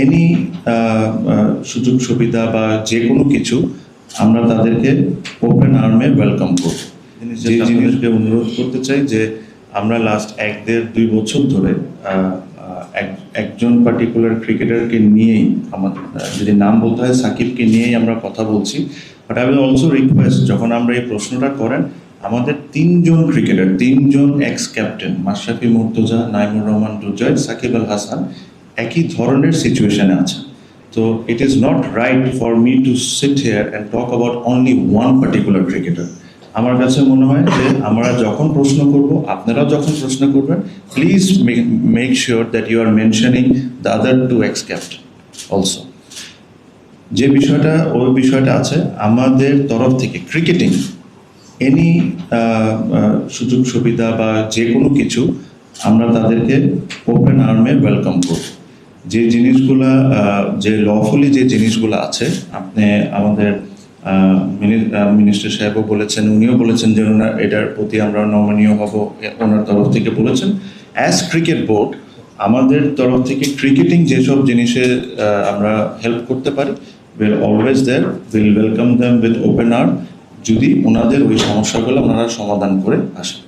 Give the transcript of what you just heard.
Any সুযোগ সুবিধা বা যে কোনো কিছু আমরা তাদেরকে ওপেন আর্মে ওয়েলকাম করব। যে জিনিসকে অনুরোধ করতে চাই যে আমরা লাস্ট 1-1.5-2 বছর ধরে একজন পার্টিকুলার ক্রিকেটারকে নিয়েই আমাদের যদি নাম বলতে হয় সাকিবকে নিয়েই আমরা কথা বলছি। But I will also request, যখন আমরা এই প্রশ্নটা করেন, আমাদের 3জন ক্রিকেটার, 3জন এক্স ক্যাপ্টেন মাশরাফি মুর্তজা, নাইমুর রহমান দুর্জয়, সাকিব আল হাসান একই ধরনের সিচুয়েশনে আছে। তো it is not right for me to sit here and talk about only one particular cricketer. আমার কাছে মনে হয় যে আমরা যখন প্রশ্ন করব, আপনারাও যখন প্রশ্ন করবেন, please make sure that you are mentioning the other 2 ex captain also. যে বিষয়টা আছে আমাদের তরফ থেকে ক্রিকেটিং এনি সুযোগ সুবিধা বা যে কোনো কিছু আমরা তাদেরকে ওপেন আর্মে ওয়েলকাম করব। যে জিনিসগুলা যে লফুলি যে জিনিসগুলো আছে, আপনি আমাদের মিনিস্টার সাহেবও বলেছেন, উনিও বলেছেন যে এটার প্রতি আমরা নমনীয় হব, ওনার তরফ থেকে বলেছেন। অ্যাজ ক্রিকেট বোর্ড আমাদের তরফ থেকে ক্রিকেটিং যেসব জিনিসে আমরা হেল্প করতে পারি, will always there, will welcome them with open arm, যদি ওনাদের ওই সমস্যাগুলো ওনারা সমাধান করে আসেন।